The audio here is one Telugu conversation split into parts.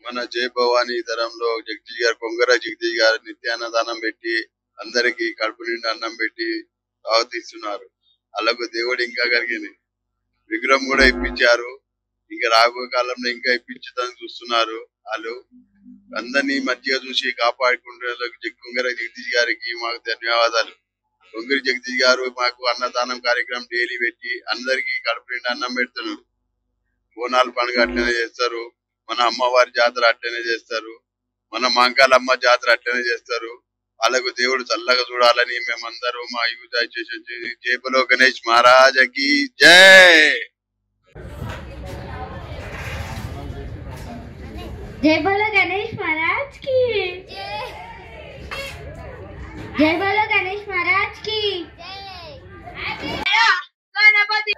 మన జై భవానీ తరంలో జగదీష్ గారు కొంగర జగదీష్ గారు నిత్యాన్నదానం పెట్టి అందరికి కడుపు నిండా అన్నం పెట్టి ఆవతిస్తున్నారు. అలాగూ దేవుడు ఇంకా కలిగింది విగ్రహం కూడా ఇప్పించారు. ఇంకా రాబోయే కాలంలో ఇంకా ఇప్పించడానికి చూస్తున్నారు. వాళ్ళు అందరినీ మంచిగా చూసి కాపాడుకుంటే కొంగర జగదీష్ గారికి మాకు ధన్యవాదాలు. కొంగర జగదీష్ గారు మాకు అన్నదానం కార్యక్రమం డైలీ పెట్టి అందరికి కడుపు నిండా అన్నం పెడుతున్నారు. బోనాల పండుగ అట్లనే చేస్తారు. మన అమ్మవారి జాతర అట్లనే చేస్తారు. మన మాంకాలమ్మ జాతర అట్లనే చేస్తారు. వాళ్ళకు దేవుడు చల్లగా చూడాలని మేమందరూ మా యూత్ అసోసియేషన్ జై బలో గణేష్ మహారాజకి జై. जय बोलो गणेश महाराज की जय बोलो गणेश महाराज की गणपति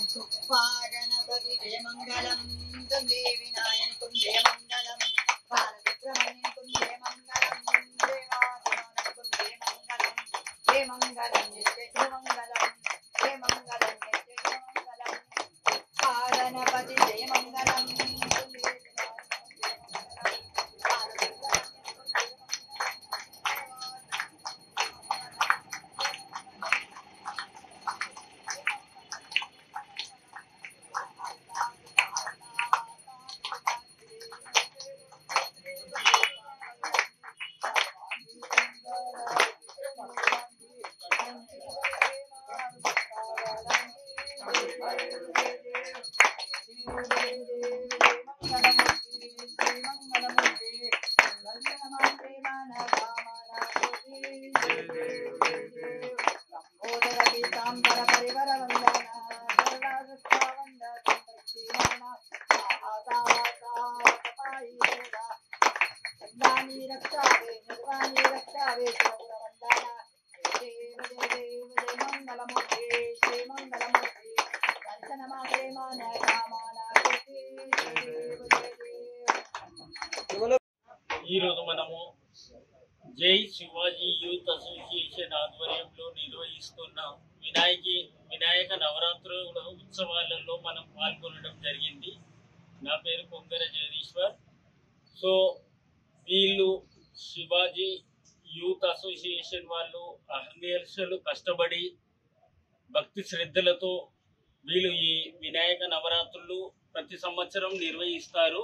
गणपति जय मंगलम तुंदे विनायक तुंदे मंगलम बालसुब्रह्मण्यम तुंदे मंगलम देवादिनाथ तुंदे मंगलम जय मंगलम नित्य जय मंगलम जय मंगलम नित्य जय मंगलम गणपति जय मंगलम तुंदे మనము జై శివాజీ యూత్ అసోసియేషన్ ఆధ్వర్యంలో నిర్వహిస్తున్న వినాయక నవరాత్రుల ఉత్సవాలలో మనం పాల్గొనడం జరిగింది. నా పేరు కొంగర జగదీశ్వర్. సో వీళ్ళు శివాజీ యూత్ అసోసియేషన్ వాళ్ళు అహర్నిశలు కష్టపడి భక్తి శ్రద్ధలతో వీళ్ళు ఈ వినాయక నవరాత్రులు ప్రతి సంవత్సరం నిర్వహిస్తారు.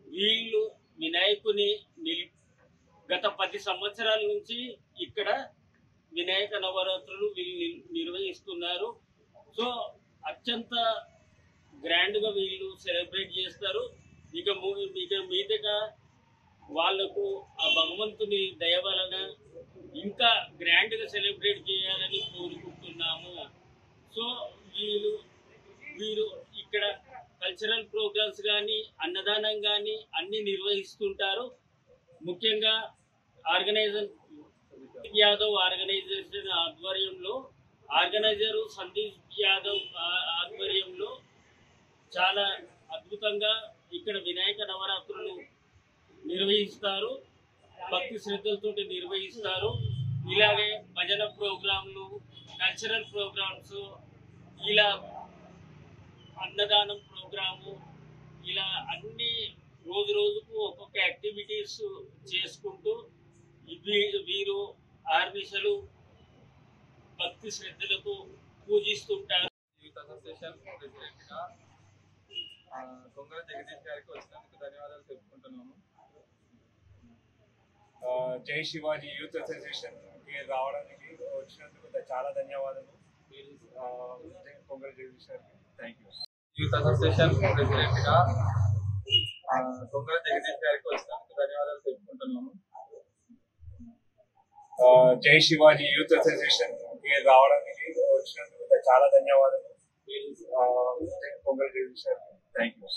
వీళ్ళు వినాయకుని గత 10 సంవత్సరాల నుంచి ఇక్కడ వినాయక నవరాత్రులు వీళ్ళు నిర్వహిస్తున్నారు. సో అత్యంత గ్రాండ్గా వీళ్ళు సెలబ్రేట్ చేస్తారు. ఇక మీదగా వాళ్లకు ఆ భగవంతుని దయ వలన ఇంకా గ్రాండ్గా సెలబ్రేట్ చేయాలని కోరుకుంటున్నాము. సో వీరు ఇక్కడ కల్చరల్ ప్రోగ్రామ్స్ కానీ అన్నదానం కానీ అన్ని నిర్వహిస్తుంటారు. ముఖ్యంగా యాదవ్ ఆర్గనైజేషన్ ఆధ్వర్యంలో ఆర్గనైజరు సందీప్ యాదవ్ ఆధ్వర్యంలో చాలా అద్భుతంగా ఇక్కడ వినాయక నవరాత్రులు నిర్వహిస్తారు. భక్తి శ్రద్ధలతో నిర్వహిస్తారు. ఇలాగే భజన ప్రోగ్రాంలు, కల్చరల్ ప్రోగ్రామ్స్, ఇలా అన్నదానం ప్రోగ్రాము, ఇలా అన్ని రోజుకు ఒక్కొక్క యాక్టివిటీస్ చేసుకుంటూ వీరు ఆర్నిశలు భక్తి శ్రద్ధలకు పూజిస్తుంటారు. యూత్ అసోసియేషన్ ప్రెసిడెంట్ గా కొంగర జగదీష్ గారికి వచ్చినందుకు ధన్యవాదాలు తెలుపుకుంటున్నాము. జై శివాజీ యూత్ అసోసియేషన్ కి రావడానికి వచ్చినందుకు చాలా ధన్యవాదాలు కొంగర జగదీష్ గారికి. Thank you. Youth association president గా కొంగర జగదీష్ గారికి వచ్చినందుకు ధన్యవాదాలు తెలుపుకుంటున్నాము. జై శివాజీ యూత్ అసోసియేషన్ కి రావడానికి వచ్చినందుకు చాలా ధన్యవాదాలు కొంగర జగదీష్ గారికి. Thank you.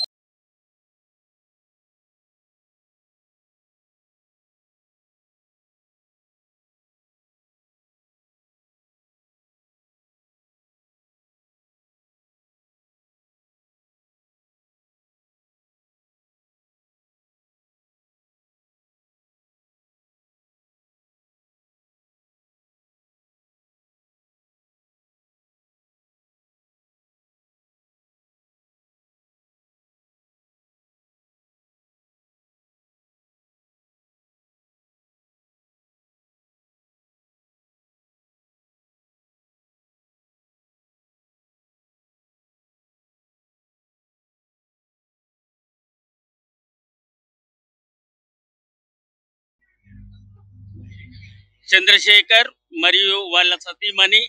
చంద్రశేఖర్ మరియు వాళ్ళ సతీమణి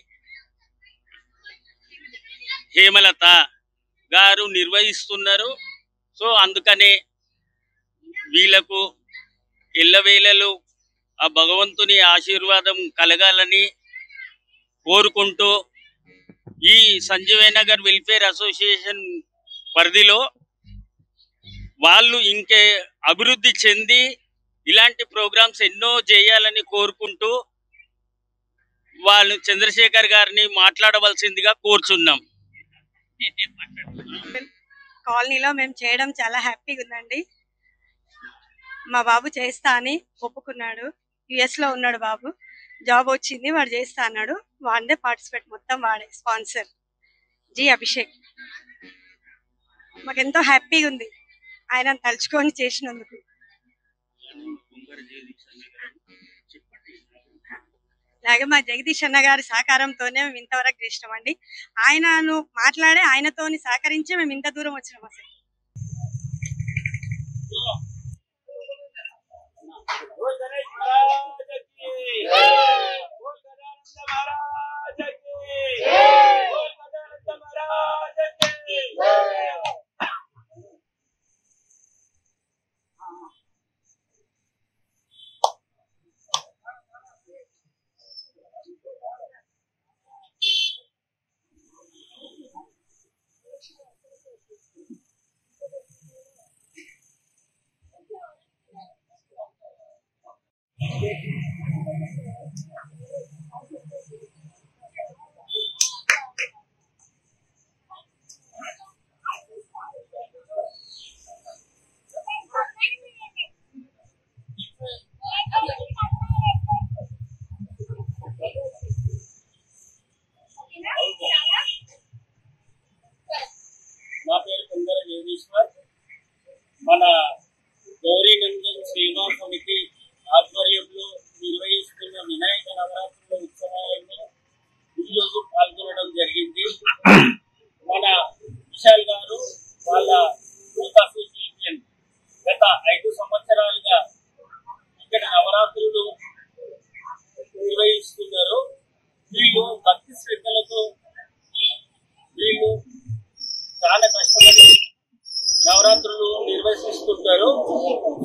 హేమలత గారు నిర్వహిస్తున్నారు. సో అందుకనే వీళ్ళకు ఎల్లవేళలు ఆ భగవంతుని ఆశీర్వాదం కలగాలని కోరుకుంటూ ఈ సంజీవయ్య నగర్ వెల్ఫేర్ అసోసియేషన్ పరిధిలో వాళ్ళు ఇంకే అభివృద్ధి చెంది ఇలాంటి ప్రోగ్రామ్స్ ఎన్నో చేయాలని కోరుకుంటూ వాళ్ళు చంద్రశేఖర్ గారిని మాట్లాడవలసిందిగా కోరుచున్నాం. కాలనీలో మేము చేయడం చాలా హ్యాపీగా ఉందండి. మా బాబు చేస్తా అని ఒప్పుకున్నాడు. యుఎస్ లో ఉన్నాడు బాబు, జాబ్ వచ్చింది, వాడు చేస్తా అన్నాడు. వాడే పార్టిసిపేట్, మొత్తం వాడే స్పాన్సర్ జి అభిషేక్. మాకెంతో హ్యాపీగా ఉంది ఆయన తలుచుకొని చేసినందుకు. అలాగే మా జగదీష్ అన్న గారి సహకారంతోనే మేము ఇంతవరకు చేసినామండి. ఆయనను మాట్లాడే ఆయనతోని సహకరించే మేము ఇంత దూరం వచ్చినాం. అసలు నా పేరు కొంగర జగదీశ్వర్. మన గౌరీనందన్ సేవా సమితి ఆధ్వర్యంలో నిర్వహిస్తున్న వినాయక నవరాత్రుల ఉత్సవాలలో ఈరోజు పాల్గొనడం జరిగింది. చాలా కష్టపడి నవరాత్రులు నిర్వహిస్తుంటారు.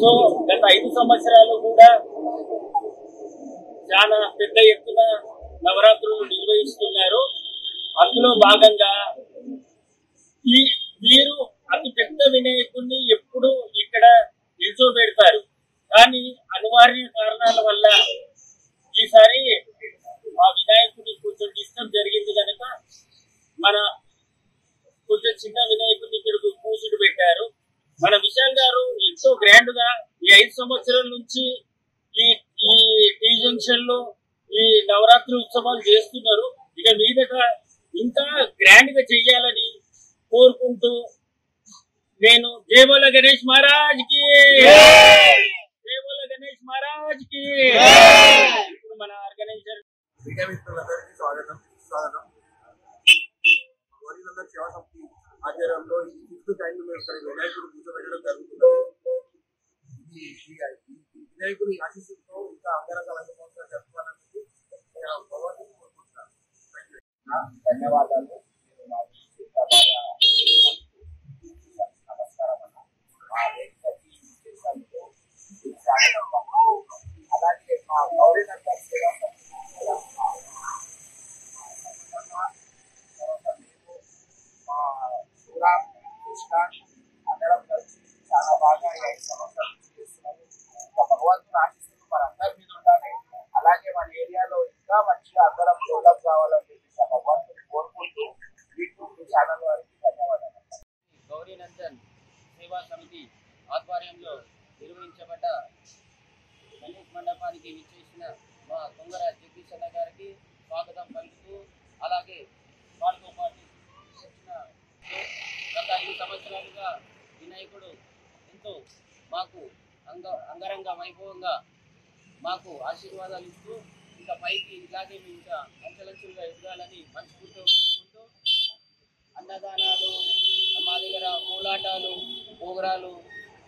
సో గత 5 సంవత్సరాలు కూడా చాలా పెద్ద ఎత్తున నవరాత్రులు నిర్వహిస్తున్నారు. అందులో భాగంగా వీరు అతి పెద్ద వినాయకుడిని ఎప్పుడు ఇక్కడ నిల్చోబెడతారు. కానీ అనివార్య కారణాల వల్ల ఈసారి ఆ వినాయకుడి కొంచెం డిస్టర్బ్ జరిగింది కనుక మన కొంచెం చిన్న వినాయకుడిని ఇక్కడికి కూర్చుని పెట్టారు. మన విశాల్ గారు ఎంతో గ్రాండ్ గా ఈ 5 సంవత్సరాల నుంచి ఈ టీ జంక్షన్ లో ఈ నవరాత్రి ఉత్సవాలు చేస్తున్నారు. ఇక మీదట ఇంకా గ్రాండ్ గా చెయ్యాలని కోరుకుంటూ నేను జై బోలో గణేష్ మహారాజ్ కి, జై బోలో గణేష్ మహారాజ్ కి. ఇప్పుడు మన ఆర్గనైజర్ మీడియా మిత్రులందరికీ స్వాగతం. గౌరీనందన్ సేవా సమితి ఆధ్వర్యంలో ఈ 5th టైం మేము ఇక్కడ వినాయకుడు కూర్చోబెట్టడం జరుగుతుంది. ఈ వినాయకుడి ఆశీస్సులతో ఇంకా అంగరంగ వైభవంగా జరుపుకోవాలని భగవంతుని కోరుకుంటున్నాను. ధన్యవాదాలు. నమస్కారం అన్న. అలాగే మా గౌరీనందన్ సేవా అందరం కలిసి చాలా బాగా 5 సంవత్సరాలు చేస్తున్నారు. ఇంకా భగవంతుని ఆశిస్తున్నారు మన అందరి మీద ఉండాలి. అలాగే మన ఏరియాలో ఇంకా మంచిగా అందరం డెవలప్ కావాలని చెప్పేసి భగవంతుని కోరుకుంటూ యూట్యూబ్ ఛానల్ వారికి ధన్యవాదాలు. గౌరీనందన్ సేవా సమితి ఆధ్వర్యంలో నిర్వహించబడ్డ గణేష్ మండపానికి విచ్చేసిన మా కొంగర జగదీష్ అన్న గారికి స్వాగతం పలుకుతూ, అలాగే వారితో పాటు గత 5 సంవత్సరాలుగా వినాయకుడు ఎంతో మాకు అంగరంగ వైభవంగా మాకు ఆశీర్వాదాలు ఇస్తూ ఇంకా పైకి ఇలాగే మేము ఇంకా అంచెలంచెలుగా ఎదగాలని మనస్ఫూర్తిగా కోరుకుంటూ, అన్నదానాలు మా దగ్గర కోలాటాలు ప్రోగ్రాలు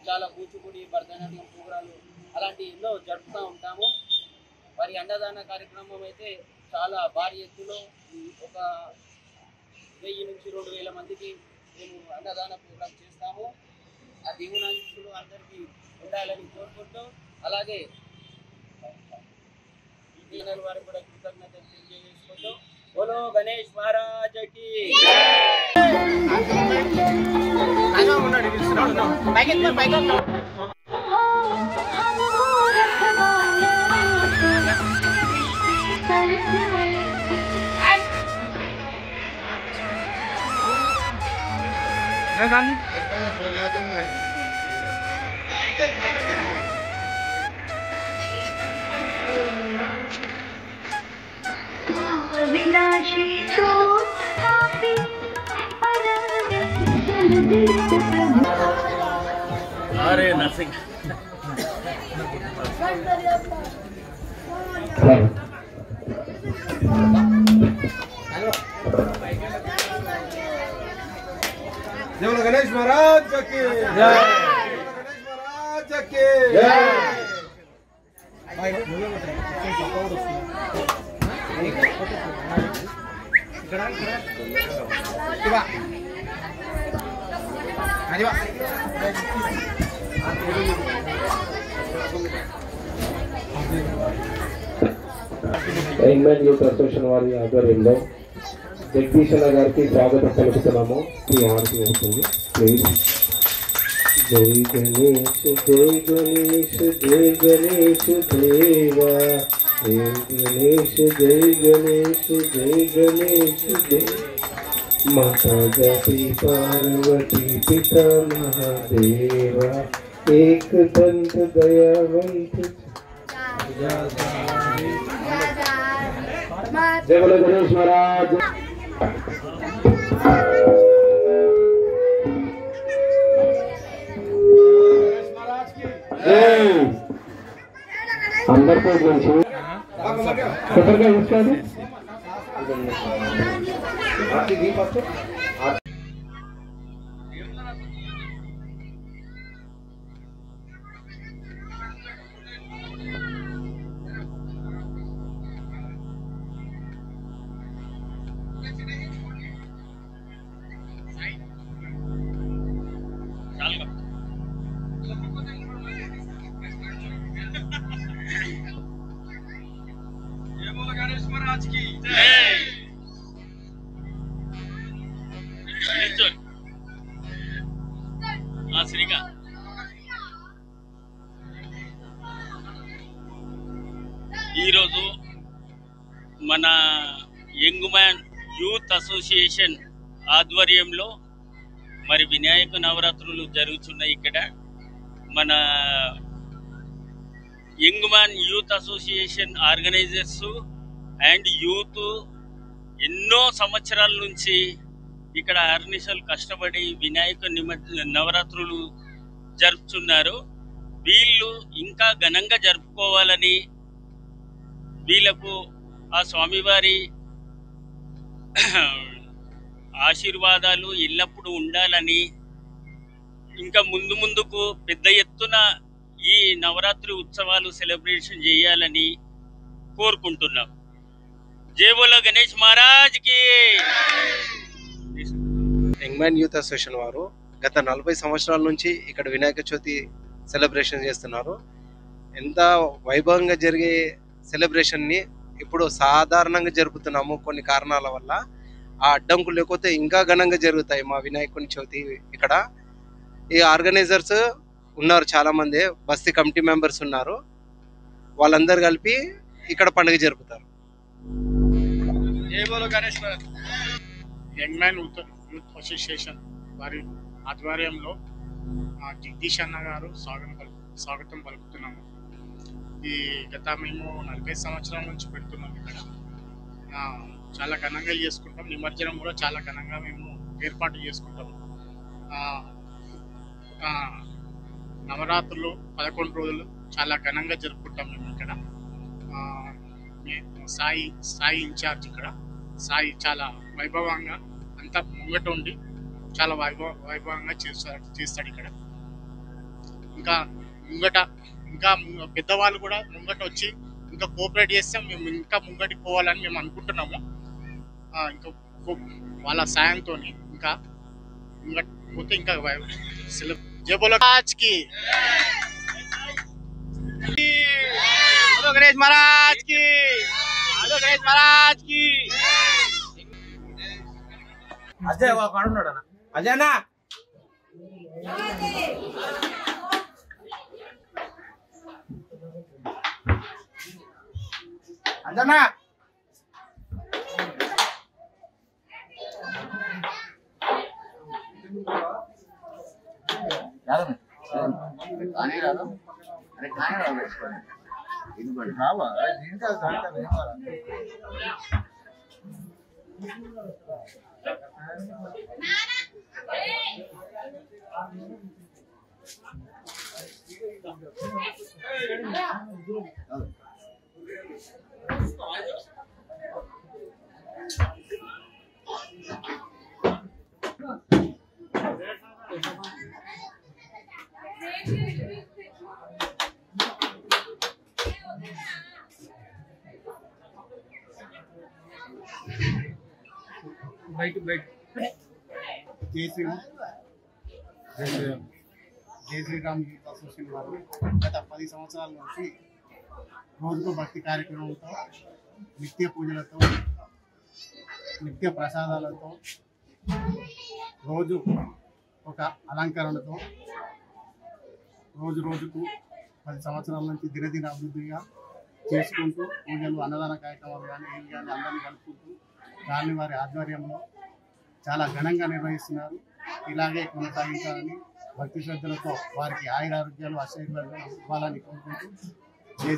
చాలా కూచిపూడి భరతనాట్యం ప్రోగ్రాలు అలాంటి ఎన్నో జరుపుతూ ఉంటాము. మరి అన్నదాన కార్యక్రమం అయితే చాలా భారీ ఎత్తులో ఒక 1000 నుంచి 2000 మందికి మేము అన్నదాన ప్రోగ్రాం చేస్తాము. ఆ దీవునాంశులు అందరికీ ఉండాలని కోరుకుంటూ, అలాగే ఈ ఛానల్ వారికి కూడా కృతజ్ఞతలు తెలియజేసుకుంటూ బోలో గణేష్ మహారాజకి. अरे नर्सिंग जय गणेश महाराज की जय, गणेश महाराज की जय. ఇంగ్లాండ్ యూత్ అసోసియేషన్ వారి ఆధ్వర్యంలో జగదీష్ అన్న గారికి స్వాగతం పలుకుతున్నాము. ప్లీజ్. జై గణేష్ జై గణేష్ జై గణేష్ దేవా, జై గణేష్ జై గణేష్ జై గణేష్ దేవ, माता जाति पार्वती पिता महादेवा, एक दंत दयावंत. जय बोलो गणेश महाराज. अंदर को కొబ్బరికాయ తీసుకోండి. శ్రీకాంత్. ఈరోజు మన యంగ్ మ్యాన్ యూత్ అసోసియేషన్ ఆధ్వర్యంలో మరి వినాయక నవరాత్రులు జరుగుతున్నాయి. ఇక్కడ మన young man youth association organisers and youth ఎన్నో సంవత్సరాల నుంచి ఇక్కడ అహర్నిశలు కష్టపడి వినాయక నవరాత్రులు జరుపుతున్నారు. వీళ్ళు ఇంకా ఘనంగా జరుపుకోవాలని, వీళ్ళకు ఆ స్వామివారి ఆశీర్వాదాలు ఎల్లప్పుడూ ఉండాలని, ఇంకా ముందు ముందుకు పెద్ద ఎత్తున ఈ నవరాత్రి ఉత్సవాలు సెలబ్రేషన్ చేయాలని కోరుకుంటున్నాం. జై బోలో గణేష్ మహారాజ్ కి. యంగ్ మ్యాన్ యూత్ అసోసియేషన్ వారు గత 40 సంవత్సరాల నుంచి ఇక్కడ వినాయక చవితి సెలబ్రేషన్ చేస్తున్నారు. ఎంత వైభవంగా జరిగే సెలబ్రేషన్ని ఇప్పుడు సాధారణంగా జరుపుతున్నాము. కొన్ని కారణాల వల్ల ఆ అడ్డంకులు లేకపోతే ఇంకా ఘనంగా జరుగుతాయి మా వినాయకుని చవితి. ఇక్కడ ఈ ఆర్గనైజర్స్ ఉన్నారు, చాలా మంది బస్తీ కమిటీ మెంబర్స్ ఉన్నారు. వాళ్ళందరూ కలిపి ఇక్కడ పండుగ జరుపుతారు. జై బోలో Ganesh Maharaj. Young man youth association వారి ఆధ్వర్యంలో జగదీష్ అన్న గారు స్వాగతం పలుకుతున్నాము. ఈ గత మేము 40 సంవత్సరాల నుంచి పెడుతున్నాం. ఇక్కడ చాలా ఘనంగా చేసుకుంటాం. నిమజ్జనం కూడా చాలా ఘనంగా మేము ఏర్పాటు చేసుకుంటాం. నవరాత్రులు 11 రోజులు చాలా ఘనంగా జరుపుకుంటాం మేము ఇక్కడ. సాయి ఇన్ఛార్జ్ ఇక్కడ. సాయి చాలా వైభవంగా అంతా ముంగట ఉండి చాలా వైభవంగా చేస్తాడు ఇక్కడ. ఇంకా పెద్దవాళ్ళు కూడా ముంగట వచ్చి ఇంకా కోఆపరేట్ చేస్తే మేము ఇంకా ముంగటికి పోవాలని మేము అనుకుంటున్నాము. ఇంకా వాళ్ళ సాయంతో ఇంకా పోతే ఇంకా జై బోలో గణేష్ మహారాజ్ కి. గణేష్ మహారాజ్ కి. అజయ్ వాడున్నాడు అన్న. అజయ్ అన్న అజనా జై శ్రీరామ్ యూత్ అసోసియేషన్ వారు గత 10 సంవత్సరాల నుంచి రోజుకు భక్తి కార్యక్రమంతో, నిత్య పూజలతో, నిత్య ప్రసాదాలతో, రోజు ఒక అలంకరణతో రోజుకు 10 సంవత్సరాల నుంచి దినదిన అభివృద్ధిగా చేసుకుంటూ పూజలు, అన్నదాన కార్యక్రమాలు కానీ ఏవి కానీ అందరినీ కలుపుకుంటూ దాన్ని వారి ఆధ్వర్యంలో చాలా ఘనంగా నిర్వహిస్తున్నారు. ఇలాగే కొనసాగించాలని భక్తి శ్రద్ధలతో వారికి ఆయురారోగ్యాలు ఇవ్వాలని కోరుకుంటూ జై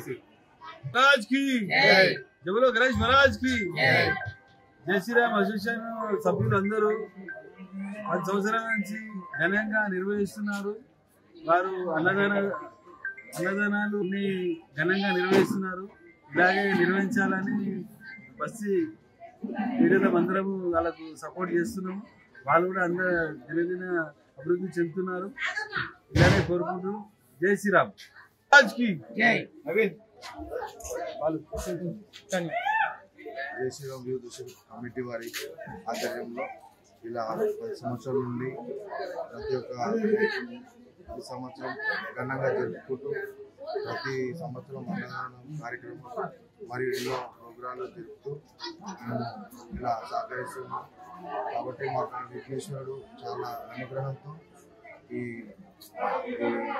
महाराज की जय बोलो गणेश महाराज की जय శ్రీరామ్ అసోసియేషన్ సభ్యులందరూ 10 సంవత్సరాల నుంచి ఘనంగా నిర్వహిస్తున్నారు. వారు అన్నదానాలు ఘనంగా నిర్వహిస్తున్నారు. ఇలాగే నిర్వహించాలని బస్సి లీడర్ల అందరము వాళ్ళకు సపోర్ట్ చేస్తున్నాము. వాళ్ళు కూడా అందరూ దినదిన అభివృద్ధి చెందుతున్నారు. ఇలానే కోరుకుంటూ జై శ్రీరామ్ జై జై శ్రీరామ్ యూత్ కమిటీ వారి ఆధ్వర్యంలో ఇలా 10 సంవత్సరాల నుండి ప్రతి ఒక్క ఈ సంవత్సరం ఘనంగా జరుపుకుంటూ ప్రతి సంవత్సరం అన్నదానం కార్యక్రమం మరియు ఎన్నో ప్రోగ్రాంలు జరుపుతూ ఇలా సహకరిస్తున్నాం. కాబట్టి మాకు విఘ్నేశ్వరుడు చాలా అనుగ్రహంతో ఈ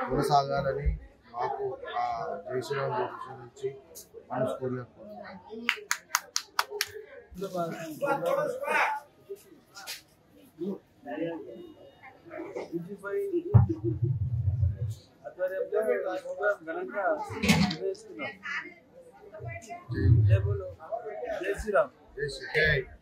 కొనసాగాలని మాకు ఆ జై శ్రీరామ్ జ్యోతిష్ నుంచి మనస్ఫూర్తిగా జై శ్రీరామ్. కోరుతున్నాం.